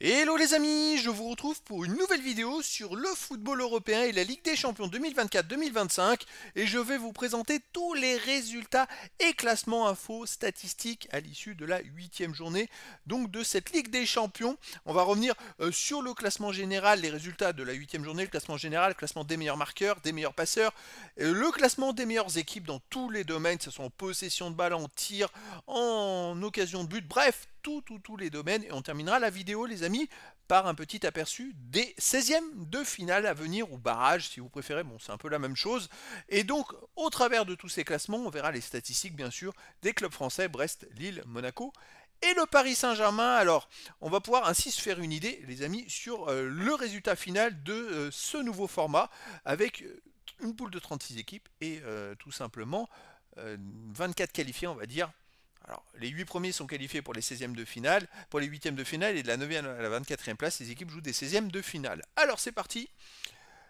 Hello les amis, je vous retrouve pour une nouvelle vidéo sur le football européen et la Ligue des Champions 2024-2025 et je vais vous présenter tous les résultats et classements infos statistiques à l'issue de la 8e journée donc de cette Ligue des Champions. On va revenir sur le classement général, les résultats de la 8e journée, le classement général, le classement des meilleurs marqueurs, des meilleurs passeurs, le classement des meilleures équipes dans tous les domaines, que ce soit en possession de balle, en tir, en occasion de but, bref, tous les domaines. Et on terminera la vidéo, les amis, par un petit aperçu des 16e de finale à venir, ou barrage si vous préférez, bon c'est un peu la même chose. Et donc au travers de tous ces classements, on verra les statistiques bien sûr des clubs français, Brest, Lille, Monaco et le Paris Saint-Germain. Alors on va pouvoir ainsi se faire une idée les amis sur le résultat final de ce nouveau format avec une poule de 36 équipes et tout simplement 24 qualifiés on va dire. Alors, les 8 premiers sont qualifiés pour les 16e de finale, pour les 8e de finale, et de la 9e à la 24e place, les équipes jouent des 16e de finale. Alors, c'est parti.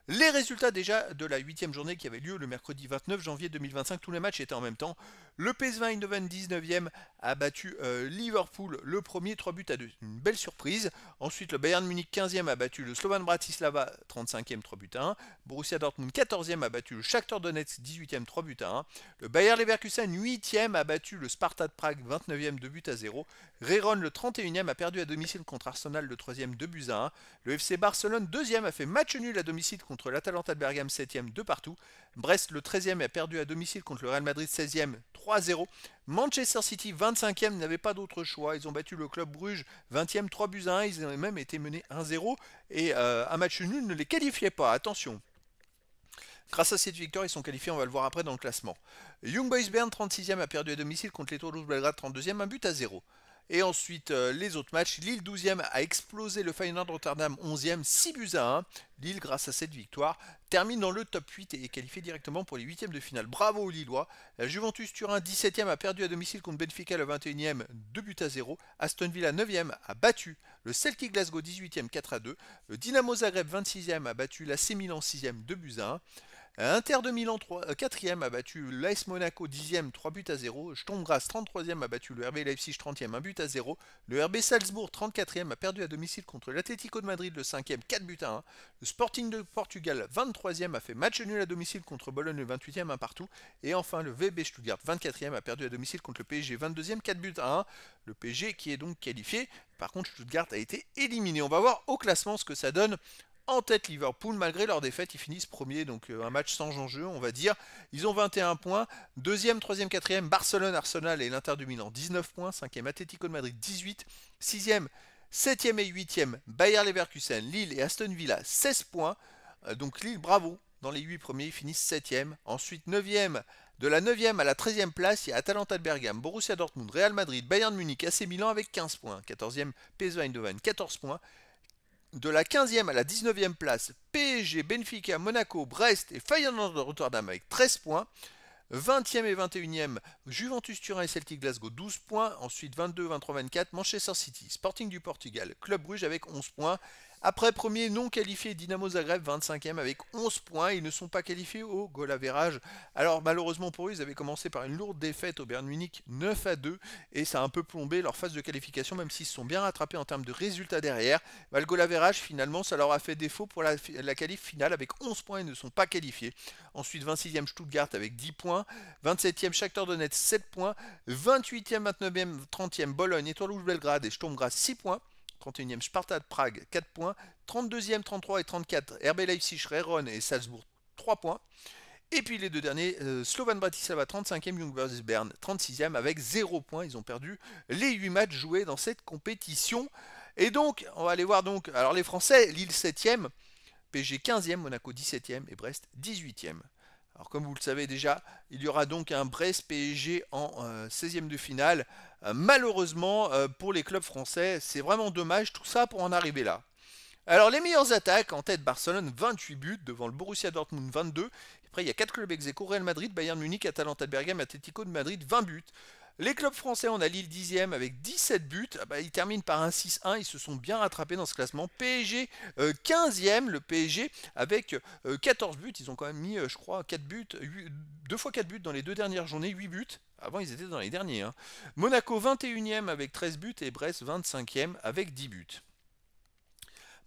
Les résultats déjà de la 8e journée qui avait lieu le mercredi 29 janvier 2025, tous les matchs étaient en même temps. Le PSV Eindhoven 19e a battu Liverpool le premier, 3 buts à 2, une belle surprise. Ensuite le Bayern Munich 15e a battu le Slovan Bratislava 35e, 3 buts à 1. Borussia Dortmund 14e a battu le Shakhtar Donetsk 18e, 3 buts à 1. Le Bayer Leverkusen 8e a battu le Sparta de Prague 29e, 2 buts à 0. Rayron le 31e a perdu à domicile contre Arsenal le 3e, 2 buts à 1. Le FC Barcelone 2e a fait match nul à domicile contre l'Atalanta de Bergame 7e, 2 partout. Brest le 13e a perdu à domicile contre le Real Madrid 16e, 3-0. Manchester City 25e n'avait pas d'autre choix. Ils ont battu le club Bruges 20e, 3 buts à 1. Ils ont même été menés 1-0 et un match nul ne les qualifiait pas. Attention. Grâce à cette victoire, ils sont qualifiés, on va le voir après dans le classement. Young Boys Bern 36e a perdu à domicile contre les Toulouse Belgrade 32e, 1 but à 0. Et ensuite, les autres matchs, Lille 12e a explosé le Feyenoord Rotterdam 11e, 6 buts à 1. Lille, grâce à cette victoire, termine dans le top 8 et est qualifié directement pour les 8e de finale. Bravo aux Lillois. La Juventus Turin 17e a perdu à domicile contre Benfica le 21e, 2 buts à 0. Aston Villa 9e a battu le Celtic Glasgow 18e, 4 à 2. Le Dynamo Zagreb 26e a battu l'AC Milan 6e, 2 buts à 1. Inter de Milan 4e a battu l'AS Monaco 10e, 3 buts à 0. Sturm Graz 33e a battu le RB Leipzig 30e, 1 but à 0. Le RB Salzbourg 34e a perdu à domicile contre l'Atlético de Madrid le 5e, 4 buts à 1. Le Sporting de Portugal 23e a fait match nul à domicile contre Bologne le 28e, 1 partout. Et enfin le VB Stuttgart 24e a perdu à domicile contre le PSG 22e, 4 buts à 1. Le PSG qui est donc qualifié. Par contre Stuttgart a été éliminé. On va voir au classement ce que ça donne. En tête Liverpool, malgré leur défaite, ils finissent premier, donc un match sans enjeu, on va dire. Ils ont 21 points. Deuxième, troisième, quatrième, Barcelone, Arsenal et l'Inter du Milan, 19 points. Cinquième, Atlético de Madrid, 18. Sixième, septième et huitième, Bayer Leverkusen, Lille et Aston Villa, 16 points. Donc Lille, bravo. Dans les 8 premiers, ils finissent 7e. Ensuite, 9e. De la 9e à la 13e place, il y a Atalanta de Bergame, Borussia Dortmund, Real Madrid, Bayern Munich, AC Milan avec 15 points. 14e, PSV Eindhoven, 14 points. De la 15e à la 19e place, PSG, Benfica, Monaco, Brest et Feyenoord de Rotterdam avec 13 points. 20e et 21e, Juventus Turin et Celtic Glasgow, 12 points. Ensuite 22, 23, 24, Manchester City, Sporting du Portugal, Club Bruges avec 11 points. Après premier non qualifié, Dynamo Zagreb, 25e avec 11 points. Ils ne sont pas qualifiés au goal average. Alors malheureusement pour eux, ils avaient commencé par une lourde défaite au Bayern Munich 9 à 2. Et ça a un peu plombé leur phase de qualification, même s'ils se sont bien rattrapés en termes de résultats derrière. Bah, le goal average, finalement, ça leur a fait défaut pour la qualif finale avec 11 points. Ils ne sont pas qualifiés. Ensuite 26e Stuttgart avec 10 points. 27e Shakhtar Donetsk 7 points. 28e, 29e, 30e Bologne, Toulouse Belgrade et Sturm Graz 6 points. 31e Sparta de Prague 4 points. 32e, 33 et 34 RB Leipzig, Rayron et Salzbourg 3 points. Et puis les deux derniers, Slovan Bratislava 35e, Young Boys Bern 36e avec 0 points. Ils ont perdu les 8 matchs joués dans cette compétition. Et donc, on va aller voir donc, alors les Français, Lille 7e, PSG 15e, Monaco 17e et Brest 18e. Alors comme vous le savez déjà, il y aura donc un Brest-PSG en 16e de finale. Malheureusement, pour les clubs français, c'est vraiment dommage tout ça pour en arriver là. Alors les meilleures attaques, en tête Barcelone, 28 buts, devant le Borussia Dortmund 22. Après il y a 4 clubs ex-aequo, Real Madrid, Bayern Munich, Atalanta de Bergame, Atlético de Madrid, 20 buts. Les clubs français, on a Lille 10e avec 17 buts. Ah bah, ils terminent par un 6-1. Ils se sont bien rattrapés dans ce classement. PSG 15e, le PSG avec 14 buts. Ils ont quand même mis, je crois, 4 buts, 2 fois 4 buts dans les 2 dernières journées, 8 buts. Avant, ils étaient dans les derniers. Hein. Monaco 21e avec 13 buts et Brest 25e avec 10 buts.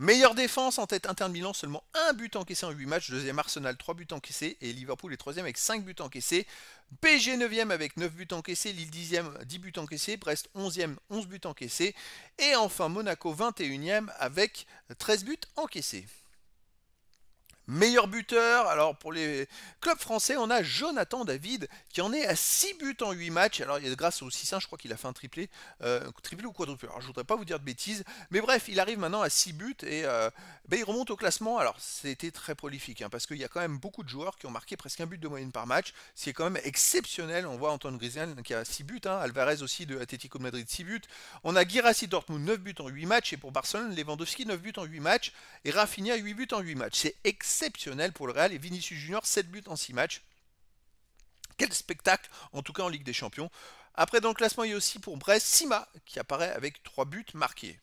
Meilleure défense en tête Inter de Milan, seulement un but encaissé en 8 matchs. Deuxième Arsenal, 3 buts encaissés. Et Liverpool est troisième avec 5 buts encaissés. PSG 9e avec 9 buts encaissés. Lille 10e, 10 buts encaissés. Brest 11e, 11 buts encaissés. Et enfin Monaco 21e avec 13 buts encaissés. Meilleur buteur, alors pour les clubs français, on a Jonathan David qui en est à 6 buts en 8 matchs. Alors grâce au 6-1, je crois qu'il a fait un triplé, triplé ou quadruplé. Alors je voudrais pas vous dire de bêtises, mais bref, il arrive maintenant à 6 buts et il remonte au classement. Alors c'était très prolifique parce qu'il y a quand même beaucoup de joueurs qui ont marqué presque un but de moyenne par match. C'est quand même exceptionnel. On voit Antoine Griezmann qui a 6 buts, Alvarez aussi de Atlético de Madrid 6 buts. On a Guirassy Dortmund 9 buts en 8 matchs et pour Barcelone, Lewandowski 9 buts en 8 matchs et Rafinha 8 buts en 8 matchs. C'est exceptionnel pour le Real et Vinicius Junior 7 buts en 6 matchs. Quel spectacle, en tout cas en Ligue des Champions. Après dans le classement, il y a aussi pour Brest Sima qui apparaît avec 3 buts marqués.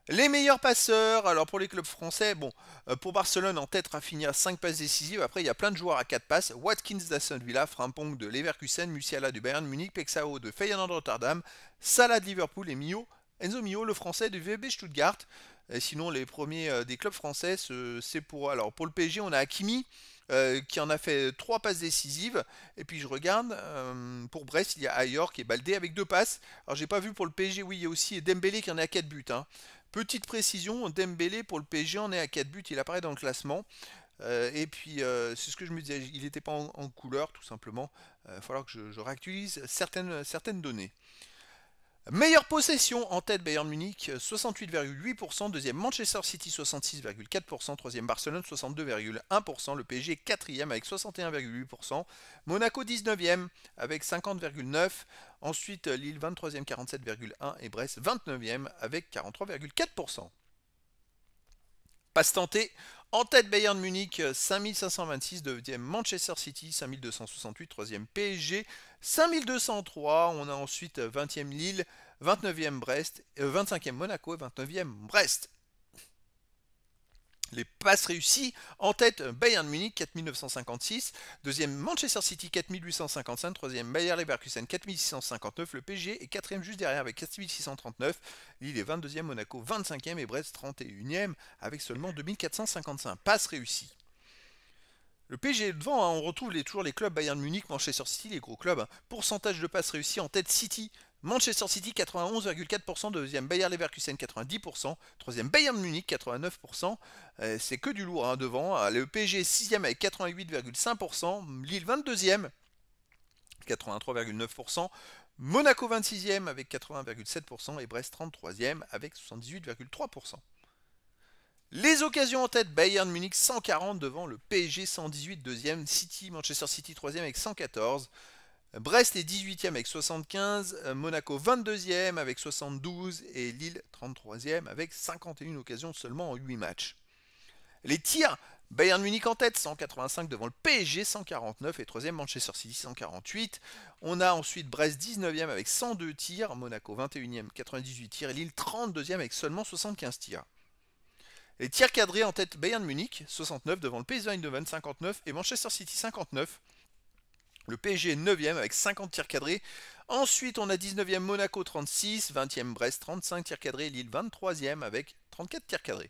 Les meilleurs passeurs, alors pour les clubs français, bon, pour Barcelone en tête, Rafinha 5 passes décisives. Après, il y a plein de joueurs à 4 passes. Watkins d'Aston Villa, Frimpong de Leverkusen, Musiala du Bayern Munich, Pexao de Feyenoord Rotterdam, Salah de Liverpool et Enzo Mio, le français du VfB Stuttgart. Et sinon, les premiers des clubs français, c'est pour... Alors, pour le PSG, on a Hakimi, qui en a fait 3 passes décisives. Et puis, je regarde, pour Brest, il y a Ayor qui est Baldé avec 2 passes. Alors, j'ai pas vu pour le PSG, oui, il y a aussi Dembélé qui en est à 4 buts. Petite précision, Dembélé pour le PSG en est à 4 buts, il apparaît dans le classement. Et puis, c'est ce que je me disais, il n'était pas en couleur, tout simplement. Il va falloir que je réactualise certaines données. Meilleure possession en tête Bayern Munich 68,8%, deuxième Manchester City 66,4%, troisième Barcelone 62,1%, le PSG est quatrième avec 61,8%, Monaco 19e avec 50,9%, ensuite Lille 23e 47,1% et Brest 29e avec 43,4%. Passe tentée. En tête Bayern Munich 5526, deuxième Manchester City 5268, troisième PSG 5203. On a ensuite 20e Lille, 29e Brest, 25e Monaco et 29e Brest. Les passes réussies, en tête Bayern Munich 4956, deuxième Manchester City 4855, troisième Bayer Leverkusen 4659, le PSG est quatrième juste derrière avec 4639, Lille est 22e, Monaco 25e et Brest 31e avec seulement 2455 passes réussies. Le PSG est devant, on retrouve toujours les clubs Bayern Munich, Manchester City, les gros clubs. Pourcentage de passes réussies en tête City, Manchester City 91,4%, deuxième Bayer Leverkusen 90%, troisième Bayern Munich 89%, c'est que du lourd devant. Le PSG 6e avec 88,5%, Lille 22e 83,9%, Monaco 26e avec 80,7% et Brest 33e avec 78,3%. Les occasions en tête, Bayern Munich 140 devant le PSG 118, deuxième City, Manchester City 3e avec 114. Brest est 18e avec 75, Monaco 22e avec 72 et Lille 33e avec 51 occasions seulement en 8 matchs. Les tirs, Bayern Munich en tête 185 devant le PSG 149 et 3e Manchester City 148. On a ensuite Brest 19e avec 102 tirs, Monaco 21e 98 tirs et Lille 32e avec seulement 75 tirs. Les tirs cadrés en tête Bayern Munich 69 devant le PSV Eindhoven 59 et Manchester City 59. Le PSG est 9e avec 50 tirs cadrés. Ensuite, on a 19e Monaco 36, 20e Brest 35 tirs cadrés, Lille 23e avec 34 tirs cadrés.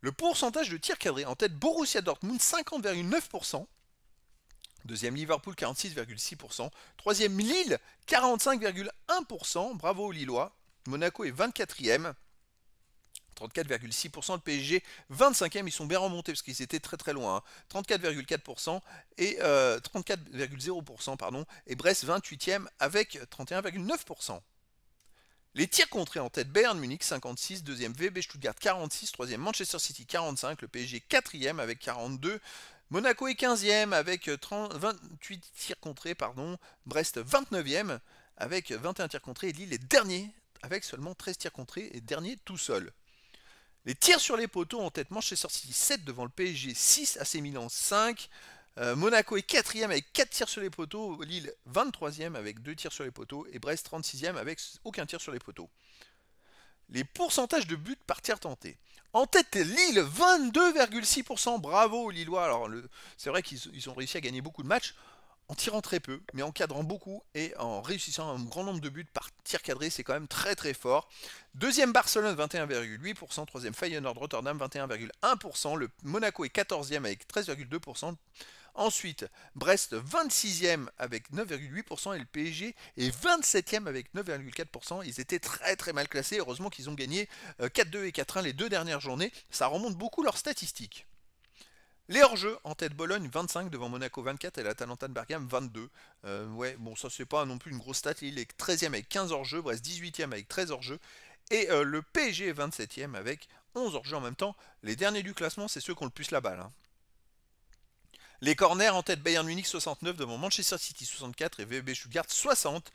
Le pourcentage de tirs cadrés en tête Borussia Dortmund 50,9%. Deuxième Liverpool 46,6%. Troisième Lille 45,1%. Bravo aux Lillois. Monaco est 24e. 34,6%, le PSG 25e, ils sont bien remontés parce qu'ils étaient très très loin, 34,4% et 34,0% pardon, et Brest 28e avec 31,9%. Les tirs contrés en tête Bayern Munich 56, deuxième VfB Stuttgart 46, troisième Manchester City 45, le PSG 4e avec 42, Monaco est 15e avec 28 tirs contrés, Brest 29e avec 21 tirs contrés et Lille est dernier avec seulement 13 tirs contrés et dernier tout seul. Les tirs sur les poteaux en tête Manchester City 7 devant le PSG 6, AC Milan 5. Monaco est 4e avec 4 tirs sur les poteaux. Lille 23e avec 2 tirs sur les poteaux. Et Brest 36e avec aucun tir sur les poteaux. Les pourcentages de buts par tir tenté. En tête Lille 22,6%. Bravo aux Lillois. Alors c'est vrai qu'ils ont réussi à gagner beaucoup de matchs. en tirant très peu, mais en cadrant beaucoup et en réussissant un grand nombre de buts par tir cadré, c'est quand même très très fort. Deuxième Barcelone 21,8%, troisième Feyenoord Rotterdam 21,1%, le Monaco est 14e avec 13,2%. Ensuite, Brest 26e avec 9,8% et le PSG est 27e avec 9,4%. Ils étaient très très mal classés. Heureusement qu'ils ont gagné 4-2 et 4-1 les deux dernières journées. Ça remonte beaucoup leurs statistiques. Les hors-jeux, en tête Bologne 25 devant Monaco 24 et l'Atalanta de Bergame 22. Ouais, bon, ça c'est pas non plus une grosse stat. Il est 13e avec 15 hors-jeux, Brest 18e avec 13 hors-jeux. Et le PSG est 27e avec 11 hors-jeux en même temps. Les derniers du classement, c'est ceux qui ont le plus la balle, hein. Les corners en tête Bayern Munich 69 devant Manchester City 64 et VfB Stuttgart 60.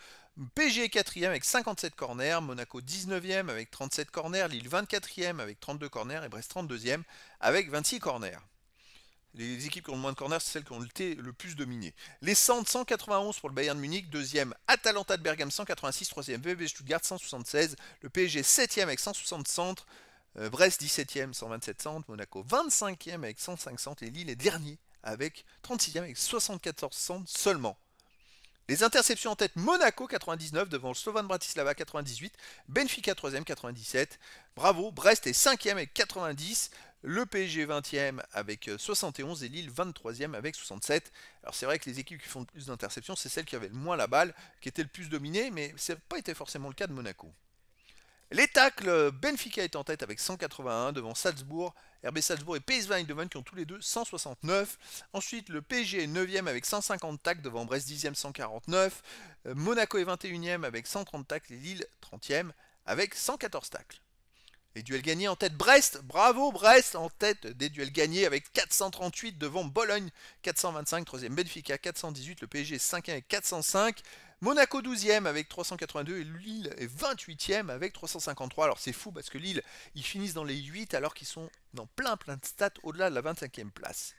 PSG est 4e avec 57 corners, Monaco 19e avec 37 corners, Lille 24e avec 32 corners et Brest 32e avec 26 corners. Les équipes qui ont le moins de corners, c'est celles qui ont été le plus dominées. Les centres 191 pour le Bayern Munich, deuxième Atalanta de Bergame 186, troisième VfB Stuttgart 176, le PSG 7e avec 160 centres, Brest 17e 127 centres, Monaco 25e avec 105 centres et Lille est dernier avec 36e avec 74 centres seulement. Les interceptions en tête Monaco 99 devant le Slovan Bratislava 98, Benfica 3e 97, bravo, Brest est 5e avec 90, le PSG 20e avec 71 et Lille 23e avec 67. Alors c'est vrai que les équipes qui font le plus d'interceptions, c'est celles qui avaient le moins la balle, qui étaient le plus dominées, mais ça n'a pas été forcément le cas de Monaco. Les tacles, Benfica est en tête avec 181 devant Salzbourg, RB Salzbourg et PSV Eindhoven qui ont tous les deux 169. Ensuite, le PSG est 9e avec 150 tacles devant Brest 10e 149. Monaco est 21e avec 130 tacles et Lille 30e avec 114 tacles. Les duels gagnés en tête Brest, bravo Brest en tête des duels gagnés avec 438 devant Bologne 425, 3e Benfica 418, le PSG est 5e avec 405. Monaco 12e avec 382 et Lille est 28e avec 353. Alors c'est fou parce que Lille, ils finissent dans les 8 alors qu'ils sont dans plein de stats au-delà de la 25e place.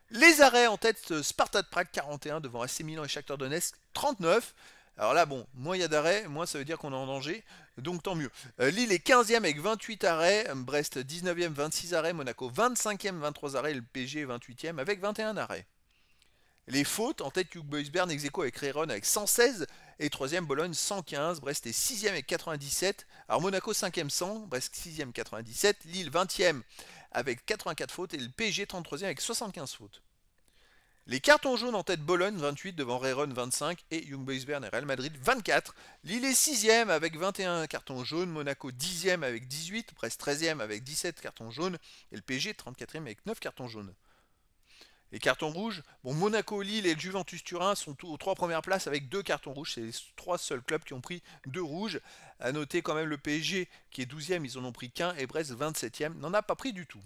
Les arrêts en tête, Sparta de Prague 41 devant AC Milan et Shakhtar Donetsk 39. Alors là, bon, moins il y a d'arrêts, moins ça veut dire qu'on est en danger, donc tant mieux. Lille est 15e avec 28 arrêts, Brest 19e, 26 arrêts, Monaco 25e, 23 arrêts, le PSG 28e avec 21 arrêts. Les fautes, en tête Young Boys Bern ex aequo avec Rayron avec 116 et 3e Bologne 115, Brest est 6e avec 97, alors Monaco 5e 100, Brest 6e 97, Lille 20e avec 84 fautes et le PSG 33e avec 75 fautes. Les cartons jaunes en tête Bologne 28 devant Rayron 25 et Young Boys Bern et Real Madrid 24. Lille est 6e avec 21 cartons jaunes, Monaco 10e avec 18, Brest 13e avec 17 cartons jaunes et le PSG 34e avec 9 cartons jaunes. Les cartons rouges, bon, Monaco, Lille et le Juventus Turin sont aux 3 premières places avec 2 cartons rouges. C'est les 3 seuls clubs qui ont pris 2 rouges. A noter quand même le PSG qui est 12e, ils en ont pris qu'un et Brest 27e n'en a pas pris du tout.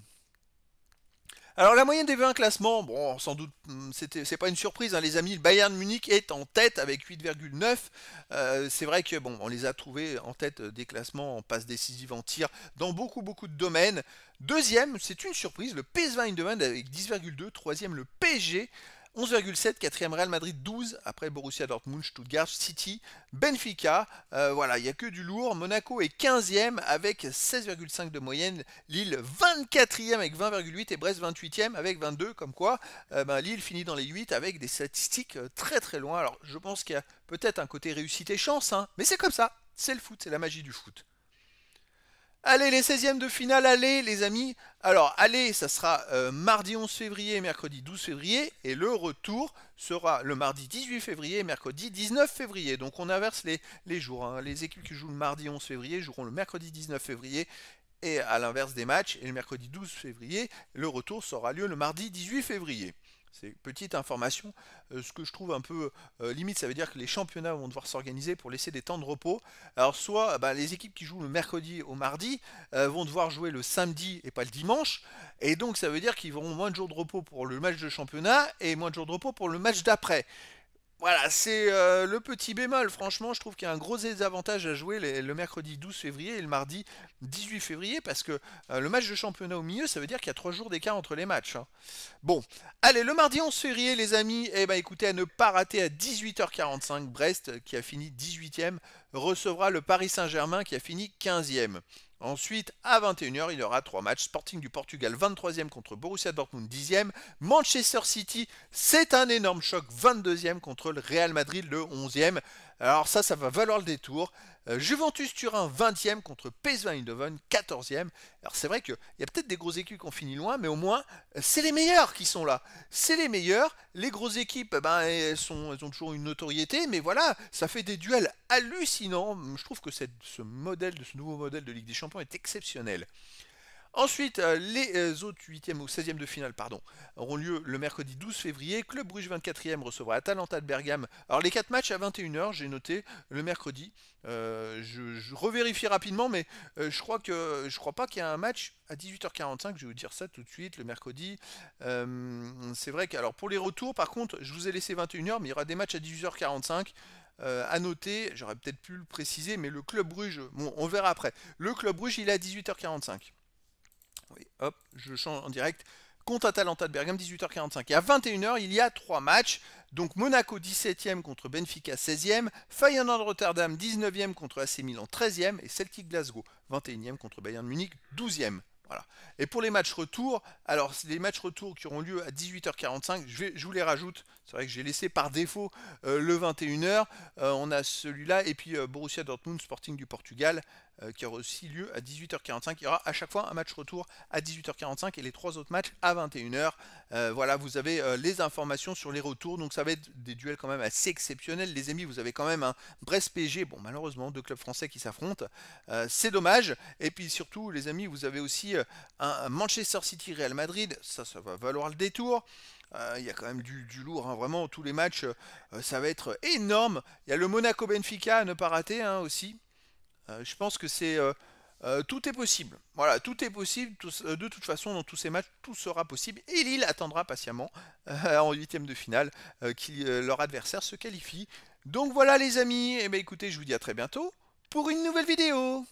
Alors la moyenne des 20 classements, bon sans doute c'est pas une surprise, hein, les amis, le Bayern Munich est en tête avec 8,9. C'est vrai que bon, on les a trouvés en tête des classements en passe décisive en tir dans beaucoup de domaines. Deuxième, c'est une surprise, le PSV Eindhoven avec 10,2. Troisième, le PSG 11,7, quatrième Real Madrid 12, après Borussia Dortmund, Stuttgart, City, Benfica, voilà, il n'y a que du lourd. Monaco est 15e avec 16,5 de moyenne, Lille 24e avec 20,8 et Brest 28e avec 22, comme quoi Lille finit dans les 8 avec des statistiques très loin. Alors je pense qu'il y a peut-être un côté réussite et chance, hein, mais c'est comme ça, c'est le foot, c'est la magie du foot. Allez, les 16e de finale, allez les amis. Alors, allez, ça sera mardi 11 février et mercredi 12 février. Et le retour sera le mardi 18 février et mercredi 19 février. Donc on inverse les jours, hein. Les équipes qui jouent le mardi 11 février joueront le mercredi 19 février. Et à l'inverse des matchs, et le mercredi 12 février, le retour aura lieu le mardi 18 février. C'est une petite information, ce que je trouve un peu limite, ça veut dire que les championnats vont devoir s'organiser pour laisser des temps de repos. Alors soit les équipes qui jouent le mercredi au mardi vont devoir jouer le samedi et pas le dimanche, et donc ça veut dire qu'ils auront moins de jours de repos pour le match de championnat et moins de jours de repos pour le match d'après. Voilà, c'est le petit bémol. Franchement, je trouve qu'il y a un gros désavantage à jouer le mercredi 12 février et le mardi 18 février parce que le match de championnat au milieu, ça veut dire qu'il y a 3 jours d'écart entre les matchs, hein. Bon, allez, le mardi 11 février, les amis, écoutez, à ne pas rater à 18h45, Brest, qui a fini 18e, recevra le Paris Saint-Germain qui a fini 15e. Ensuite, à 21h, il y aura 3 matchs. Sporting du Portugal, 23e contre Borussia Dortmund, 10e. Manchester City, c'est un énorme choc, 22e contre le Real Madrid, le 11e. Alors ça va valoir le détour. Juventus Turin, 20e contre PSV Eindhoven, 14e. Alors c'est vrai qu'il y a peut-être des grosses équipes qui ont fini loin, mais au moins, c'est les meilleurs qui sont là. C'est les meilleurs. Les grosses équipes, elles ont toujours une notoriété, mais voilà, ça fait des duels hallucinants. Je trouve que ce nouveau modèle de Ligue des Champions est exceptionnel. Ensuite, les autres 8e ou 16e de finale auront lieu le mercredi 12 février. Club Bruges 24e recevra Atalanta de Bergame. Alors les 4 matchs à 21h, j'ai noté le mercredi. Je revérifie rapidement, mais je crois pas qu'il y a un match à 18h45. Je vais vous dire ça tout de suite, le mercredi. C'est vrai que alors pour les retours, par contre, je vous ai laissé 21h, mais il y aura des matchs à 18h45. À noter, j'aurais peut-être pu le préciser, mais le Club Bruges, bon, on verra après. Le Club Bruges, il est à 18h45. Oui, hop, je change en direct. Contre Atalanta de Bergame, 18h45. Et à 21h, il y a 3 matchs. Donc Monaco 17e contre Benfica 16e. Feyenoord Rotterdam 19e contre AC Milan 13e. Et Celtic Glasgow 21e contre Bayern Munich 12e. Voilà. Et pour les matchs retour, alors les matchs retour qui auront lieu à 18h45, je vous les rajoute. C'est vrai que j'ai laissé par défaut le 21h. On a celui-là et puis Borussia Dortmund Sporting du Portugal qui aura aussi lieu à 18h45. Il y aura à chaque fois un match retour à 18h45 et les 3 autres matchs à 21h. Voilà, vous avez les informations sur les retours. Donc ça va être des duels quand même assez exceptionnels. Les amis, vous avez quand même un Brest-PSG. Bon, malheureusement, 2 clubs français qui s'affrontent. C'est dommage. Et puis surtout, les amis, vous avez aussi un Manchester City Real Madrid. Ça va valoir le détour. Il y a quand même du lourd, hein. Vraiment, tous les matchs, ça va être énorme. Il y a le Monaco Benfica à ne pas rater hein, aussi. Je pense que tout est possible. Voilà, tout est possible. De toute façon, dans tous ces matchs, tout sera possible. Et Lille attendra patiemment en huitième de finale leur adversaire se qualifie. Donc voilà les amis. Et bien écoutez, je vous dis à très bientôt pour une nouvelle vidéo.